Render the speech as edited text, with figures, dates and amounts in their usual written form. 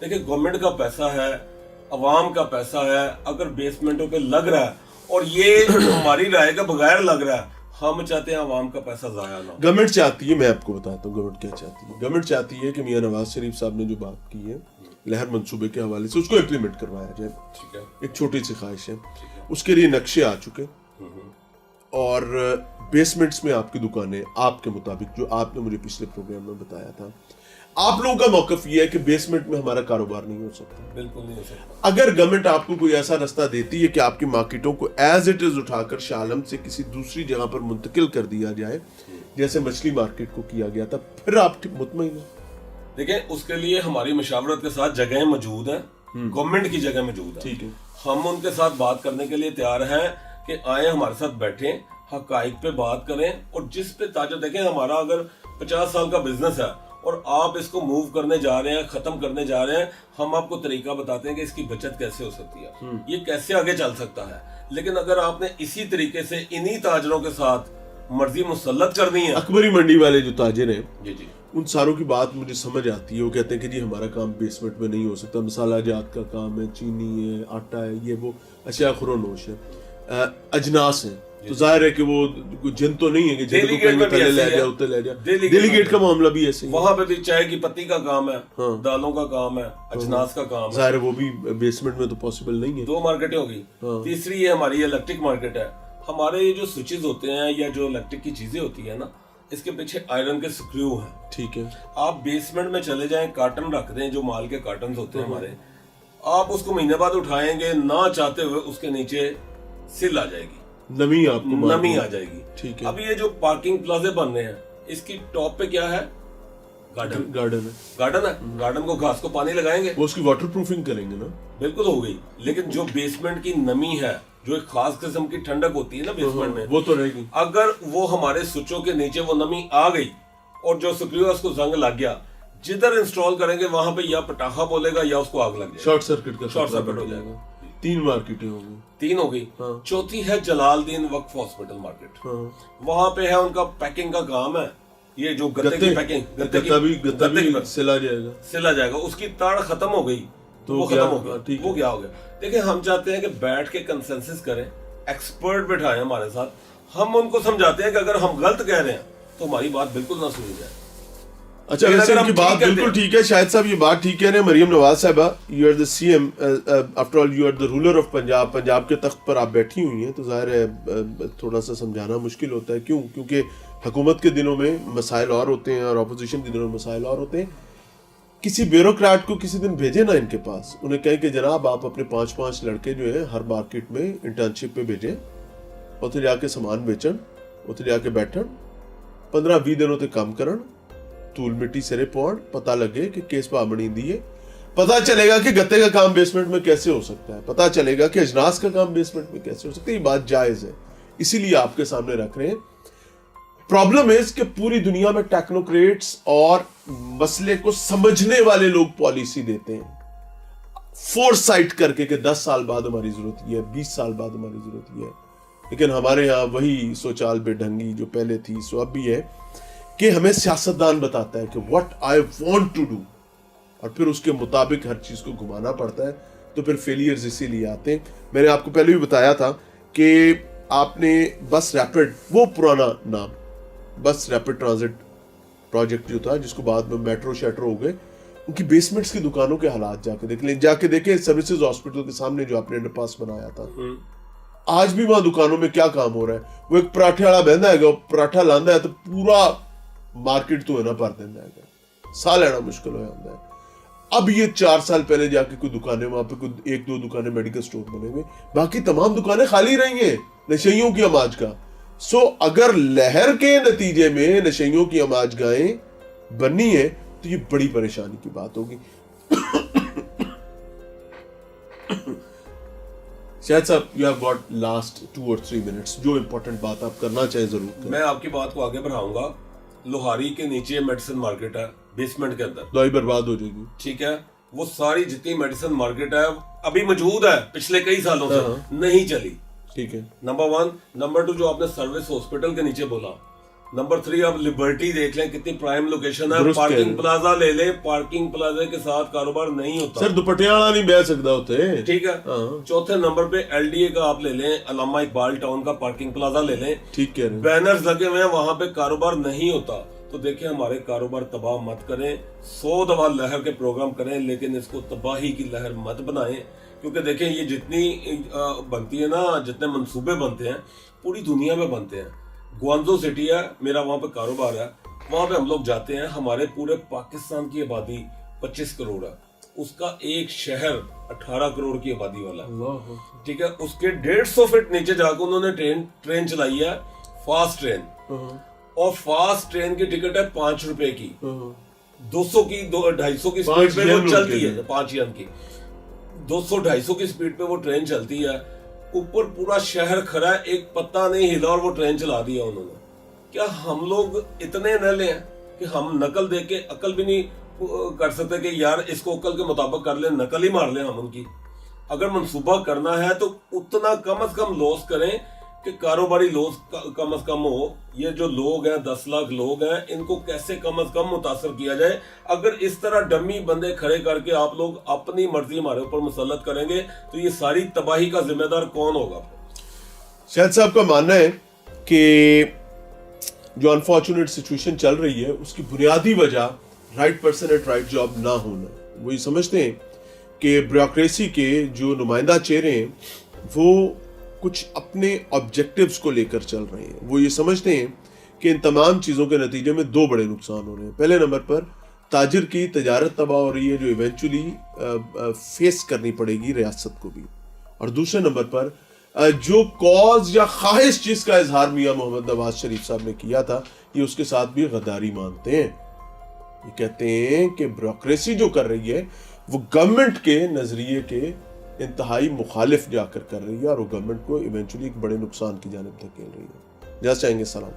देखिए गवर्नमेंट का पैसा है, अवाम का पैसा है, अगर बेसमेंटों पे लग रहा है और ये हमारी राय के बगैर लग रहा है, हम चाहते हैं अवाम का पैसा जाया ना हो। गवर्नमेंट चाहती है, मैं आपको बताता हूँ गवर्नमेंट क्या चाहती है। गवर्नमेंट चाहती है कि मियां नवाज शरीफ साहब ने जो बात की है लहर मंसूबे के हवाले से, उसको इम्प्लीमेंट करवाया जाए। ठीक है, एक छोटी सी ख्वाहिश है, उसके लिए नक्शे आ चुके और बेसमेंट्स में आपकी दुकानें, आपके मुताबिक जो आपने मुझे पिछले प्रोग्राम में बताया था, आप लोगों का मौकफ ये है कि बेसमेंट में हमारा कारोबार नहीं हो सकता। बिल्कुल नहीं हो सकता। अगर गवर्नमेंट आपको कोई ऐसा रास्ता देती है कि आपकी मार्केटों को एज इट इज उठाकर शालम से किसी दूसरी जगह पर मुंतकिल कर दिया जाए, जैसे मछली मार्केट को किया गया था, फिर आप मुतमईन हैं। देखिए उसके लिए हमारी मशावरत के साथ जगह मौजूद है, गवर्नमेंट की जगह मौजूद है। ठीक है, हम उनके साथ बात करने के लिए तैयार हैं कि आए हमारे साथ बैठें, हकाइक पे बात करें, और जिस पे ताजा देखें, हमारा अगर 50 साल का बिजनेस है और आप इसको मूव करने जा रहे हैं, खत्म करने जा रहे हैं, हम आपको तरीका बताते हैं कि इसकी बचत कैसे हो सकती है, ये कैसे आगे चल सकता है। लेकिन अगर आपने इसी तरीके से इन्हीं ताजरों के साथ मर्जी मुसल्लत करनी है, अकबरी मंडी वाले जो ताजिर हैं, जी जी, उन सारों की बात मुझे समझ आती है। वो कहते हैं कि जी हमारा काम बेसमेंट में नहीं हो सकता, मसाला जात का काम है, चीनी है, आटा है, ये वो अशिया खुरोनोश है, अजनास है, तो जाहिर है कि वो जिन तो नहीं है कि जिन को कहीं तले ले जाओ उतने ले जाओ। डेलीगेट का मामला भी ऐसे ही, वहां पे भी चाय की पत्ती का काम है, दालों का काम है, अजनास का काम है, जाहिर है वो भी बेसमेंट में तो पॉसिबल नहीं है। 2 मार्केटें होगी। तीसरी ये हमारी इलेक्ट्रिक मार्केट है। हमारे ये जो स्विचेस होते हैं या जो इलेक्ट्रिक की चीजें होती है ना, इसके पीछे आयरन के स्क्रू हैं। ठीक है, आप बेसमेंट में चले जाएं, कार्टन रख दें, जो माल के कार्टन होते हैं हमारे, आप उसको महीने बाद उठाएंगे, ना चाहते हुए उसके नीचे सिल आ जाएगी, नमी आपको नमी आ जाएगी। ठीक है, अब ये जो पार्किंग प्लाजे बन रहे हैं, इसकी टॉप पे क्या है? गार्डन है। गार्डन को घास को पानी लगाएंगे, वो उसकी वाटर प्रूफिंग करेंगे ना, बिल्कुल हो गई। लेकिन जो बेसमेंट की नमी है, जो एक खास किस्म की ठंडक होती है ना बेसमेंट में, वो तो रहेगी। अगर वो हमारे स्विचों के नीचे वो नमी आ गई और जो स्क्रू है उसको जंग लग गया, जिधर इंस्टॉल करेंगे वहां पे या पटाखा बोलेगा या उसको आग लग जाएगी, शॉर्ट सर्किट हो जाएगा। 3 मार्केटें होंगी, 3 हो गई। चौथी है जलालुद्दीन वक्फ हॉस्पिटल मार्केट। वहां पे है उनका पैकिंग का काम है, ये जो गत्ते की पैकिंग, गत्ता भी सिला जाएगा, उसकी ताड़ खत्म हो गई तो वो खत्म हो गया, वो क्या हो गया। देखिए हम चाहते हैं कि बैठ के कंसेंसस करें, एक्सपर्ट बैठाएं हमारे साथ, हम उनको समझाते हैं कि अगर हम गलत कह रहे हैं तो हमारी बात बिल्कुल ना सुनी जाए। अच्छा, वैसे इनकी बात बिल्कुल ठीक है, शाहिद साहब ये बात ठीक है। मरियम नवाज साहबा, you are the CM, after all you are the ruler of Punjab, Punjab के तख्त पर आप बैठी हुई हैं, तो जाहिर है थोड़ा सा समझाना मुश्किल होता है। क्यों? क्योंकि हुकूमत के दिनों में मसाइल और होते हैं और अपोजिशन के दिनों में मसाइल और होते हैं। किसी ब्यूरोक्रेट को किसी दिन भेजे ना इनके पास, उन्हें कहें कि जनाब आप अपने 5-5 लड़के जो है हर मार्केट में इंटर्नशिप पे भेजें, उत्थे जाके सामान बेचन, उत्थे जाके बैठन, 15-20 दिनों तक काम करन, धूल मिट्टी सिरे पाउण, पता लगे कि केस पा बनी दी है, पता चलेगा कि गत्ते का काम बेसमेंट में कैसे हो सकता है, पता चलेगा कि अजनास का काम बेसमेंट में कैसे हो सकता है। ये बात जायज है, इसीलिए आपके सामने रख रहे हैं। प्रॉब्लम है कि पूरी दुनिया में टेक्नोक्रेट्स और मसले को समझने वाले लोग पॉलिसी देते हैं फोरसाइट करके कि 10 साल बाद हमारी जरूरत ये है, 20 साल बाद हमारी जरूरत ये है। लेकिन हमारे यहाँ वही सोचाल बेढंगी जो पहले थी सो अब भी है कि हमें सियासतदान बताता है कि what I want to do, और फिर उसके मुताबिक हर चीज को घुमाना पड़ता है, तो फिर फेलियर्स इसीलिए आते हैं। मैंने आपको पहले भी बताया था कि आपने बस रैपिड, वो पुराना नाम बस रैपिड ट्रांजिट प्रोजेक्ट जो था, जिसको बाद में मेट्रो शेट्रो हो गए, उनकी बेसमेंट्स की दुकानों के हालात जाके देख लें, जाके देखें सर्विसेज हॉस्पिटल के सामने जो आपने अंडरपास बनाया था, आज भी वहां दुकानों में क्या काम हो रहा है। वो एक पराठे वाला बहना है, पराठा लांदा है तो पूरा मार्केट तो है ना भर देना है, साह लेना मुश्किल हो जाता है। अब ये 4 साल पहले जाके कोई दुकानें, वहां पे कोई 1-2 दुकानें मेडिकल स्टोर बने हुए, बाकी तमाम दुकानें खाली रही हैं नशइयों की अमाज का। सो अगर लहर के नतीजे में नशइयों की अमाज गायें बननी है तो ये बड़ी परेशानी की बात होगी। शायद साहब you have got last 2 or 3 minutes, जो इंपॉर्टेंट बात आप करना चाहें जरूर करें। मैं आपकी बात को आगे बढ़ाऊंगा। लोहारी के नीचे मेडिसिन मार्केट है, बेसमेंट के अंदर दवाई बर्बाद हो जाएगी, ठीक है। वो सारी जितनी मेडिसिन मार्केट है अभी मौजूद है, पिछले कई सालों से नहीं चली, ठीक है। नंबर 1। नंबर 2, जो आपने सर्विस हॉस्पिटल के नीचे बोला, नंबर 3 आप लिबर्टी देख लें, कितनी प्राइम लोकेशन है, दुरुस्त कह रहे पार्किंग हैं। प्लाजा ले लें, पार्किंग प्लाजे के साथ कारोबार नहीं होता सर दुपट्टे वाला नहीं बह सकता होते। ठीक है। हाँ। चौथे नंबर पे एलडीए का आप ले लें, अलामा इकबाल टाउन का पार्किंग प्लाजा ले लें, ठीक कह रहे हैं। बैनर्स लगे हुए हैं, वहां पे कारोबार नहीं होता। तो देखिए हमारे कारोबार तबाह मत करें, 100 दफा लहर के प्रोग्राम करें, लेकिन इसको तबाही की लहर मत बनाएं, क्योंकि देखें ये जितनी बनती है ना, जितने मंसूबे बनते हैं पूरी दुनिया में बनते हैं। ग्वांजो सिटी है, मेरा वहां पे कारोबार है, वहां पे हम लोग जाते हैं, हमारे पूरे पाकिस्तान की आबादी 25 करोड़ है, उसका एक शहर 18 करोड़ की आबादी वाला है। ठीक है, उसके 150 फीट नीचे जाकर उन्होंने ट्रेन चलाई है, फास्ट ट्रेन, और फास्ट ट्रेन की टिकट है 5 रुपए की, 200 की 250 की स्पीड पे वो चलती है, 5 यन की 200-250 की स्पीड पे वो ट्रेन चलती है, ऊपर पूरा शहर खड़ा है, एक पत्ता नहीं हिला और वो ट्रेन चला दिया उन्होंने। क्या हम लोग इतने नले हैं कि हम नकल देख के अकल भी नहीं कर सकते कि यार इसको अकल के मुताबिक कर ले, नकल ही मार ले हम उनकी। अगर मंसूबा करना है तो उतना कम से कम लॉस करें कि कारोबारी लॉस कम से कम हो। ये जो लोग हैं 10 लाख लोग हैं, इनको कैसे कम से कम मुतासर किया जाए। अगर इस तरह डमी बंदे खड़े करके आप लोग अपनी मर्जी हमारे ऊपर मुसल्लत करेंगे तो ये सारी तबाही का जिम्मेदार कौन होगा? शाहिद साहब का मानना है कि जो अनफॉर्चुनेट सिचुएशन चल रही है उसकी बुनियादी वजह right person at right job ना होना। वो ये समझते हैं कि ब्यूरोक्रेसी के जो नुमाइंदा चेहरे हैं वो कुछ अपने ऑब्जेक्टिव्स को लेकर चल रहे हैं। वो ये समझते हैं कि इन तमाम चीज़ों के नतीजे में 2 बड़े नुकसान हो रहे हैं। पहले नंबर पर ताजिर की तजारत तबाह हो रही है, जो इवेंचुअली फेस करनी पड़ेगी रियासत को भी, और दूसरे नंबर पर जो कॉज या ख्वाहिश जिसका इजहार मियां मोहम्मद नवाज शरीफ साहब ने किया था, ये उसके साथ भी गद्दारी मानते हैं। ये कहते हैं कि ब्यूरोक्रेसी जो कर रही है वो गवर्नमेंट के नजरिए के इंतहाई मुखालिफ जाकर कर रही है, और वो गवर्नमेंट को इवेंचुअली एक बड़े नुकसान की जानिब धकेल रही है। जैसे चाहेंगे। सलाम।